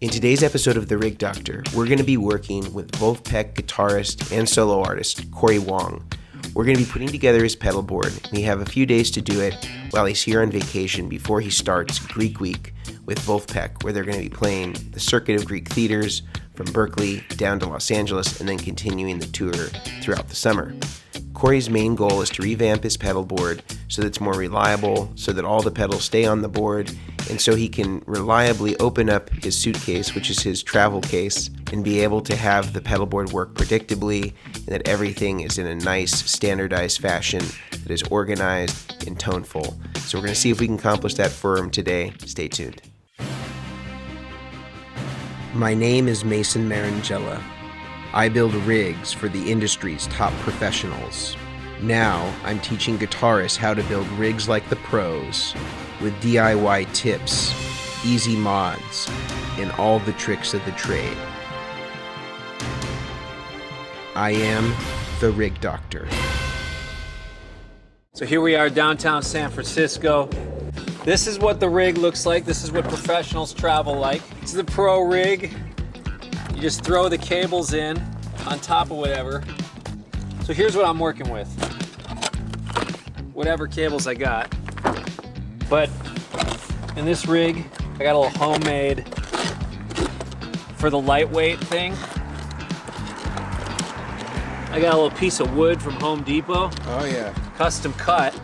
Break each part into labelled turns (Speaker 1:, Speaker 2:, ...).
Speaker 1: In today's episode of The Rig Doctor, we're going to be working with Vulfpeck guitarist and solo artist Cory Wong. We're going to be putting together his pedal board, and we have a few days to do it while he's here on vacation before he starts Greek Week with Vulfpeck, where they're going to be playing the circuit of Greek theaters from Berkeley down to Los Angeles and then continuing the tour throughout the summer. Cory's main goal is to revamp his pedal board so that it's more reliable, so that all the pedals stay on the board, and so he can reliably open up his suitcase, which is his travel case, and be able to have the pedal board work predictably, and that everything is in a nice, standardized fashion that is organized and toneful. So we're going to see if we can accomplish that for him today. Stay tuned. My name is Mason Marangella. I build rigs for the industry's top professionals. Now, I'm teaching guitarists how to build rigs like the pros, with DIY tips, easy mods, and all the tricks of the trade. I am the Rig Doctor.
Speaker 2: So here we are downtown San Francisco. This is what the rig looks like. This is what professionals travel like. It's the pro rig. You just throw the cables in on top of whatever. So here's what I'm working with. Whatever cables I got. But in this rig, I got a little homemade for the lightweight thing. I got a little piece of wood from Home Depot.
Speaker 1: Oh yeah.
Speaker 2: Custom cut.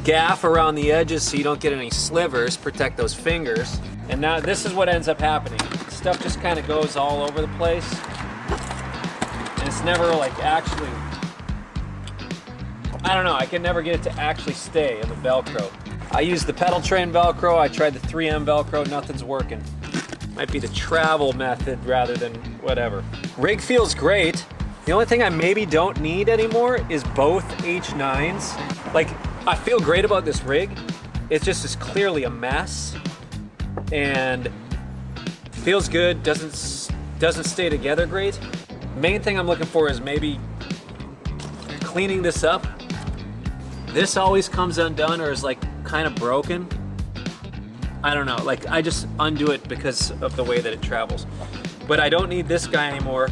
Speaker 2: Gaff around the edges so you don't get any slivers, protect those fingers. And now this is what ends up happening. Stuff just kind of goes all over the place. And it's never like actually, I don't know, I can never get it to actually stay in the Velcro. I use the pedal train Velcro, I tried the 3M Velcro, nothing's working. Might be the travel method rather than whatever. Rig feels great. The only thing I maybe don't need anymore is both H9s. Like, I feel great about this rig. It's just is clearly a mess and feels good, doesn't stay together great. Main thing I'm looking for is maybe cleaning this up. This always comes undone or is like kind of broken. I don't know, like I just undo it because of the way that it travels. But I don't need this guy anymore.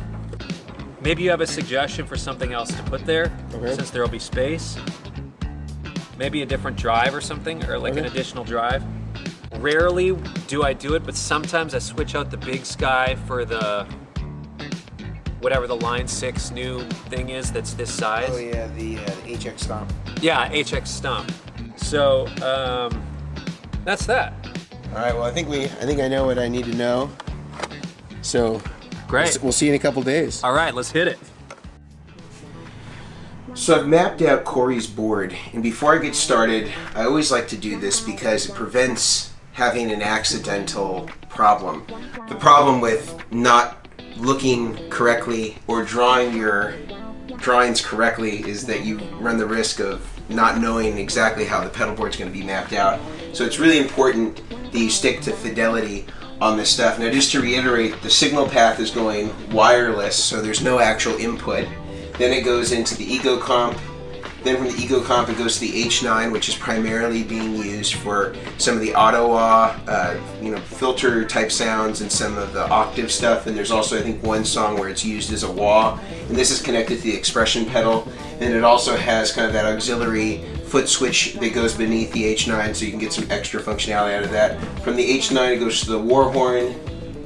Speaker 2: Maybe you have a suggestion for something else to put there, since there'll be space. Maybe a different drive or something, or like an additional drive. Rarely do I do it, but sometimes I switch out the big sky for the, whatever the Line 6 new thing is that's this size.
Speaker 1: Oh yeah, the HX Stomp.
Speaker 2: Yeah, HX Stomp. So, that's that.
Speaker 1: All right, well I think I know what I need to know. So,
Speaker 2: great.
Speaker 1: We'll see you in a couple days.
Speaker 2: All right, let's hit it.
Speaker 1: So I've mapped out Cory's board, and before I get started, I always like to do this because it prevents having an accidental problem. The problem with not looking correctly or drawing your drawings correctly is that you run the risk of not knowing exactly how the pedal board's going to be mapped out. So it's really important that you stick to fidelity on this stuff. Now just to reiterate, the signal path is going wireless, so there's no actual input. Then it goes into the Ego Comp. Then from the Ego Comp it goes to the H9, which is primarily being used for some of the auto-wah, filter type sounds and some of the octave stuff. And there's also, I think, one song where it's used as a wah. And this is connected to the expression pedal. And it also has kind of that auxiliary foot switch that goes beneath the H9, so you can get some extra functionality out of that. From the H9 it goes to the Warhorn,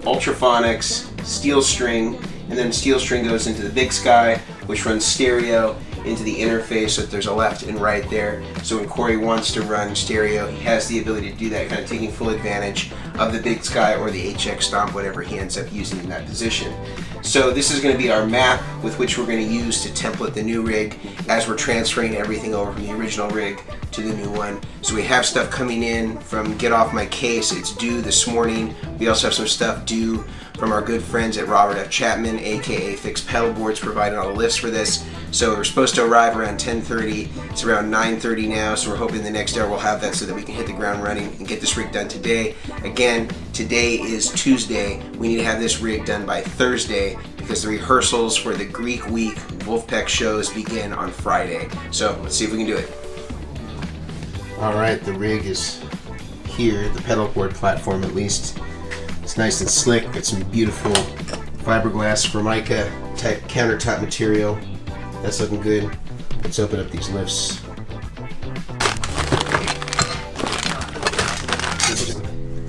Speaker 1: Ultraphonics, Steel String, and then Steel String goes into the Big Sky, which runs stereo into the interface, so that there's a left and right there. So when Cory wants to run stereo, he has the ability to do that, kind of taking full advantage of the Big Sky or the HX Stomp, whatever he ends up using in that position. So this is going to be our map with which we're going to use to template the new rig as we're transferring everything over from the original rig to the new one. So we have stuff coming in from Get Off My Case. It's due this morning. We also have some stuff due from our good friends at Robert F. Chapman, aka Fix Pedalboards, providing all the lifts for this. So we're supposed to arrive around 10:30. It's around 9:30 now, so we're hoping the next hour we'll have that so that we can hit the ground running and get this rig done today. Again, today is Tuesday. We need to have this rig done by Thursday because the rehearsals for the Greek Week Vulfpeck shows begin on Friday. So let's see if we can do it. All right, the rig is here, the pedal board platform at least. It's nice and slick. Got some beautiful fiberglass Formica type countertop material. That's looking good. Let's open up these lifts.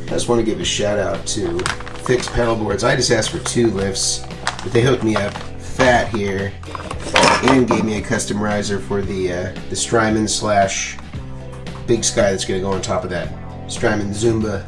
Speaker 1: I just want to give a shout out to Fixed Pedalboards. I just asked for 2 lifts, but they hooked me up fat here and gave me a custom riser for the Strymon slash Big Sky that's going to go on top of that Strymon Zuma.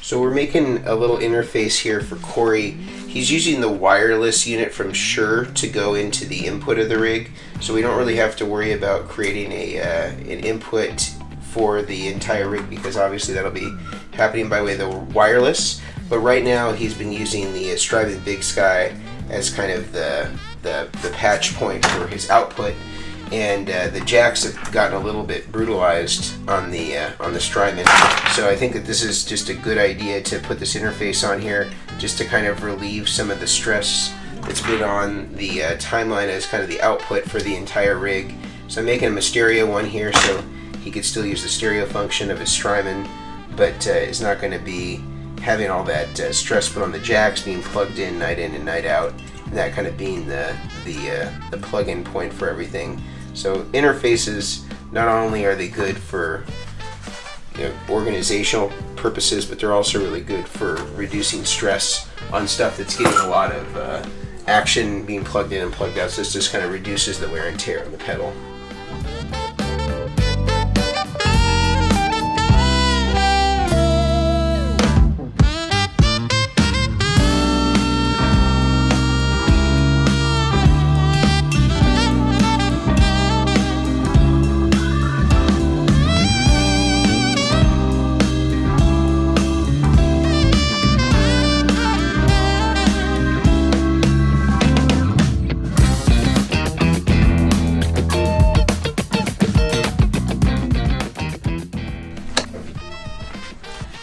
Speaker 1: So we're making a little interface here for Cory. He's using the wireless unit from Shure to go into the input of the rig, so we don't really have to worry about creating an input for the entire rig, because obviously that'll be happening by way of the wireless. But right now he's been using the Strymon Big Sky as kind of the patch point for his output. And the jacks have gotten a little bit brutalized on the Strymon, so I think that this is just a good idea to put this interface on here, just to kind of relieve some of the stress that's been on the timeline as kind of the output for the entire rig. So I'm making him a stereo one here, so he could still use the stereo function of his Strymon, but is not going to be having all that stress put on the jacks, being plugged in and night out, and that kind of being the plug-in point for everything. So interfaces, not only are they good for organizational purposes, but they're also really good for reducing stress on stuff that's getting a lot of action being plugged in and plugged out. So this just kind of reduces the wear and tear on the pedal.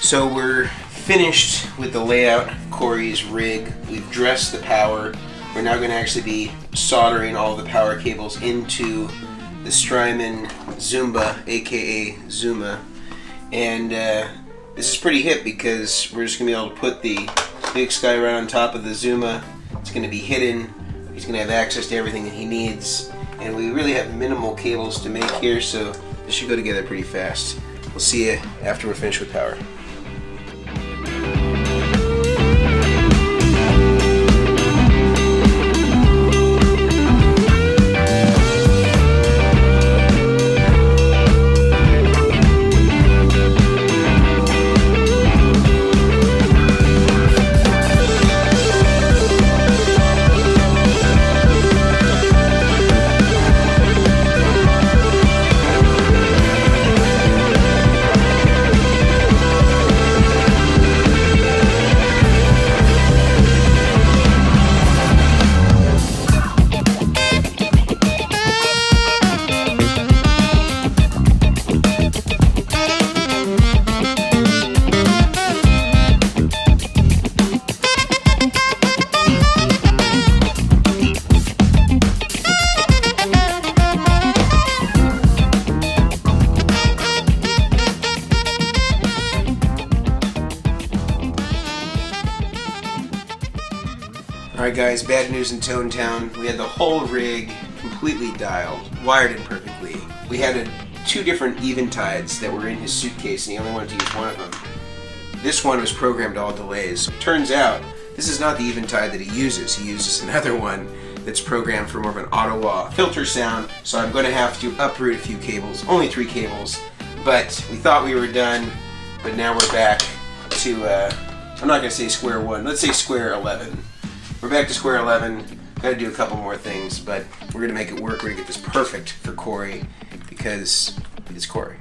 Speaker 1: So we're finished with the layout of Cory's rig. We've dressed the power. We're now going to actually be soldering all the power cables into the Strymon Zumba, aka Zuma. And this is pretty hip because we're just going to be able to put the Big Sky right on top of the Zuma. It's going to be hidden. He's going to have access to everything that he needs. And we really have minimal cables to make here, so this should go together pretty fast. We'll see you after we're finished with power. Alright guys, bad news in Tone Town. We had the whole rig completely dialed, wired in perfectly. We had 2 different Eventides that were in his suitcase and he only wanted to use one of them. This one was programmed all delays. Turns out, this is not the Eventide that he uses. He uses another one that's programmed for more of an Ottawa filter sound, so I'm going to have to uproot a few cables, only 3 cables. But we thought we were done, but now we're back to, I'm not going to say square one, let's say square 11. We're back to square 11. Gotta do a couple more things, but we're gonna make it work. We're gonna get this perfect for Cory because it's Cory.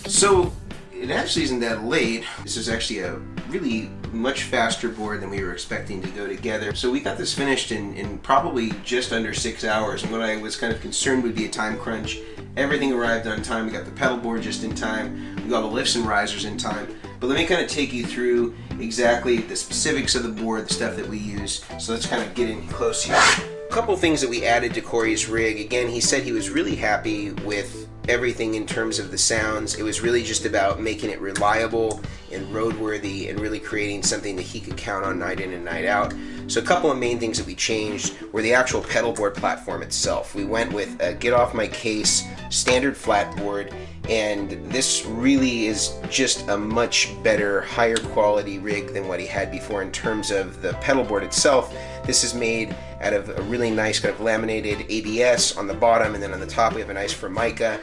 Speaker 1: So it actually isn't that late. This is actually a really much faster board than we were expecting to go together. So we got this finished in probably just under 6 hours. And what I was kind of concerned would be a time crunch. Everything arrived on time. We got the pedal board just in time. We got the lifts and risers in time. But let me kind of take you through exactly the specifics of the board, the stuff that we use. So let's kind of get in close here. A couple things that we added to Cory's rig. Again, he said he was really happy with everything in terms of the sounds. It was really just about making it reliable and roadworthy and really creating something that he could count on night in and night out. So a couple of main things that we changed were the actual pedalboard platform itself. We went with a get off my case standard flat board, and this really is just a much better, higher quality rig than what he had before in terms of the pedalboard itself. This is made out of a really nice kind of laminated ABS on the bottom, and then on the top we have a nice Formica.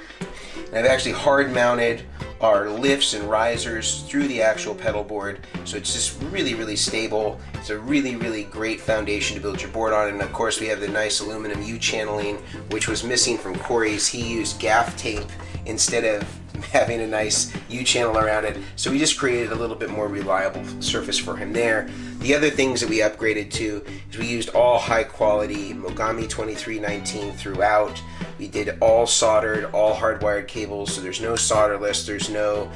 Speaker 1: And I've actually hard mounted our lifts and risers through the actual pedal board, so it's just really stable. It's a really great foundation to build your board on. And of course we have the nice aluminum U-channeling, which was missing from Cory's. He used gaff tape instead of having a nice U-channel around it, so we just created a little bit more reliable surface for him there. The other things that we upgraded to is we used all high quality Mogami 2319 throughout. We did all soldered, all hardwired cables, so there's no solderless, there's no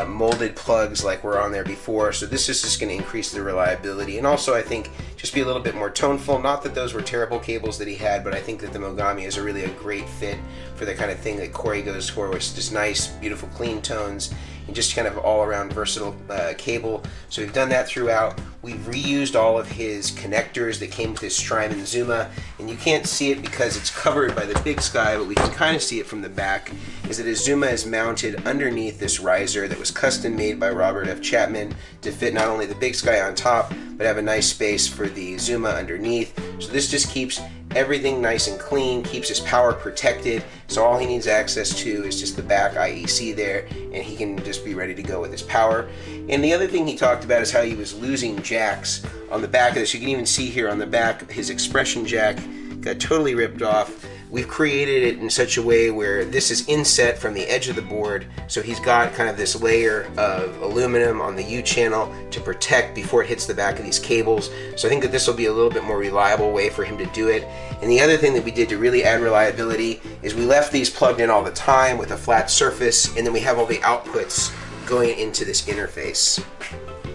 Speaker 1: molded plugs like were on there before. So this is just going to increase the reliability, and also I think just be a little bit more toneful. Not that those were terrible cables that he had, but I think that the Mogami is really a great fit for the kind of thing that Cory goes for, which is just nice, beautiful, clean tones, and just kind of all-around versatile cable. So we've done that throughout. We've reused all of his connectors that came with his Strymon Zuma, and you can't see it because it's covered by the Big Sky, but we can kind of see it from the back, is that his Zuma is mounted underneath this riser that was custom made by Robert F. Chapman to fit not only the Big Sky on top, but have a nice space for the Zuma underneath. So this just keeps everything nice and clean, keeps his power protected, so all he needs access to is just the back IEC there, and he can just be ready to go with his power. And the other thing he talked about is how he was losing jacks on the back of this. You can even see here on the back, his expression jack got totally ripped off. We've created it in such a way where this is inset from the edge of the board, so he's got kind of this layer of aluminum on the U-channel to protect before it hits the back of these cables. So I think that this will be a little bit more reliable way for him to do it. And the other thing that we did to really add reliability is we left these plugged in all the time with a flat surface, and then we have all the outputs going into this interface.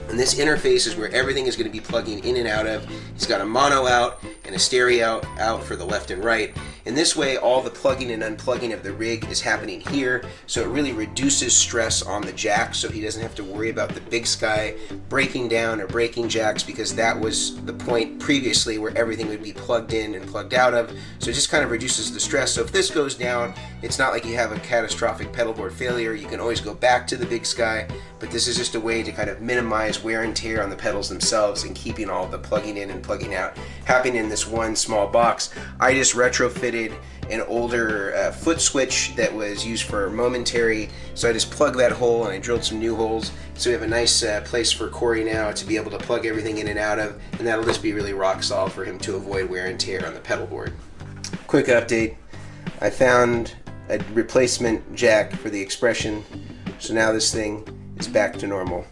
Speaker 1: And this interface is where everything is going to be plugging in and out of. He's got a mono out and a stereo out for the left and right. And this way all the plugging and unplugging of the rig is happening here, so it really reduces stress on the jack, so he doesn't have to worry about the Big Sky breaking down or breaking jacks, because that was the point previously where everything would be plugged in and plugged out of. So it just kind of reduces the stress. So if this goes down, it's not like you have a catastrophic pedalboard failure. You can always go back to the Big Sky, but this is just a way to kind of minimize wear and tear on the pedals themselves and keeping all the plugging in and plugging out happening in this one small box. I just retrofitted an older foot switch that was used for momentary, so I just plugged that hole and I drilled some new holes, so we have a nice place for Cory now to be able to plug everything in and out of, and that'll just be really rock solid for him to avoid wear and tear on the pedal board. Quick update, I found a replacement jack for the expression, so now this thing is back to normal.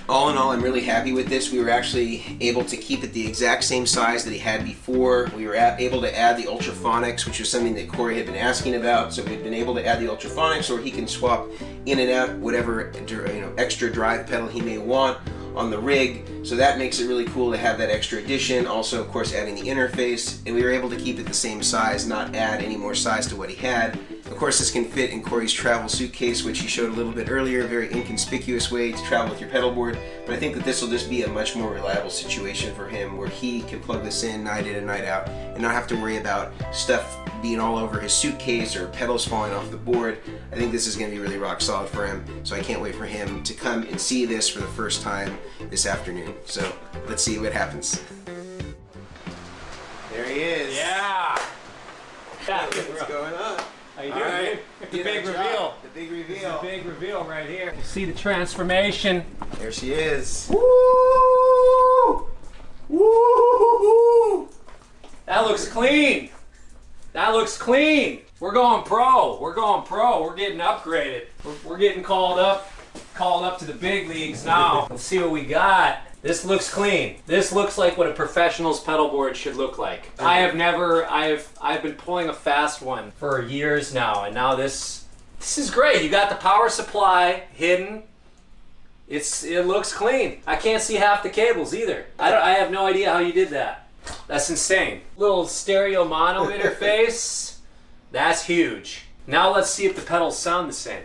Speaker 1: All in all, I'm really happy with this. We were actually able to keep it the exact same size that he had before. We were able to add the ultraphonics, which was something that Cory had been asking about. So we've been able to add the ultraphonics, or he can swap in and out whatever extra drive pedal he may want on the rig. So that makes it really cool to have that extra addition. Also, of course, adding the interface, and we were able to keep it the same size, not add any more size to what he had. Of course, this can fit in Cory's travel suitcase, which he showed a little bit earlier, a very inconspicuous way to travel with your pedal board. But I think that this will just be a much more reliable situation for him, where he can plug this in and night out and not have to worry about stuff being all over his suitcase or pedals falling off the board. I think this is going to be really rock solid for him, so I can't wait for him to come and see this for the first time this afternoon. So let's see what happens. he is.
Speaker 2: Yeah.
Speaker 1: What's going on?
Speaker 2: How you doing, dude? The big reveal.
Speaker 1: The big reveal.
Speaker 2: The big reveal right here. You see the transformation.
Speaker 1: There she is.
Speaker 2: Woo! Woo! That looks clean. That looks clean. We're going pro. We're going pro. We're getting upgraded. We're getting called up to the big leagues now. Let's see what we got. This looks clean. This looks like what a professional's pedal board should look like. I've been pulling a fast one for years now, and now this is great. You got the power supply hidden. It looks clean. I can't see half the cables either. I have no idea how you did that. That's insane. Little stereo mono interface. That's huge. Now let's see if the pedals sound the same.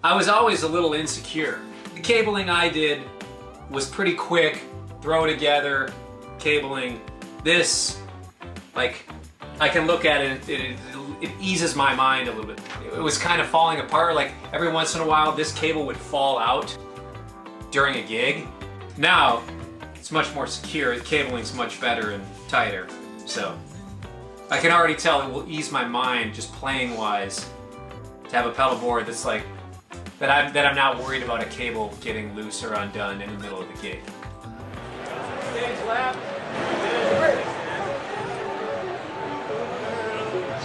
Speaker 2: I was always a little insecure. The cabling I did was pretty quick, throw together, cabling. This, like, I can look at it, it eases my mind a little bit. It was kind of falling apart, like every once in a while this cable would fall out during a gig. Now, it's much more secure, the cabling's much better and tighter, so. I can already tell it will ease my mind, just playing wise, to have a pedal board that's like, that I'm not worried about a cable getting loose or undone in the middle of the gig. Stage left.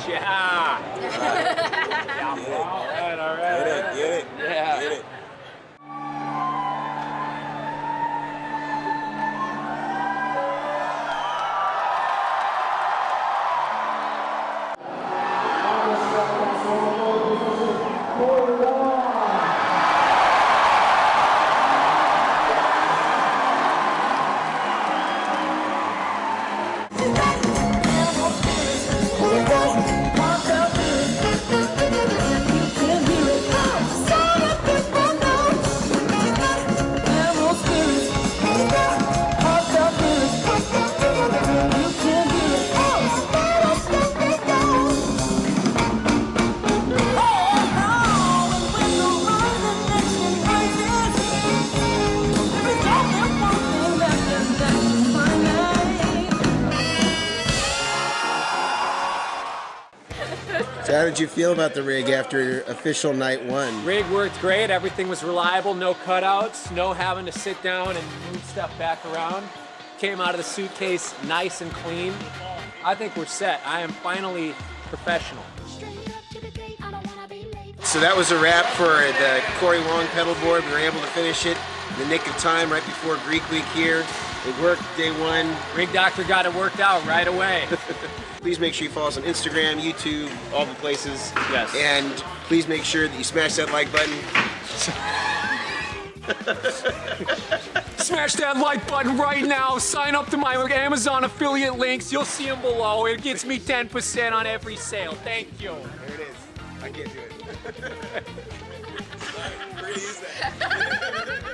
Speaker 2: Yeah. All right.
Speaker 1: Get it.
Speaker 2: Yeah.
Speaker 1: Get it. So how did you feel about the rig after official night one?
Speaker 2: Rig worked great. Everything was reliable. No cutouts. No having to sit down and move stuff back around. Came out of the suitcase nice and clean. I think we're set. I am finally professional.
Speaker 1: So that was a wrap for the Cory Wong pedal board. We were able to finish it in the nick of time right before Greek Week here. It worked day one.
Speaker 2: Rig Doctor got it worked out right away.
Speaker 1: Please make sure you follow us on Instagram, YouTube, all the places.
Speaker 2: Yes.
Speaker 1: And please make sure that you smash that like button.
Speaker 2: Smash that like button right now. Sign up to my Amazon affiliate links. You'll see them below. It gets me 10% on every sale. Thank you.
Speaker 1: There it is. I can't do it. We're gonna use that.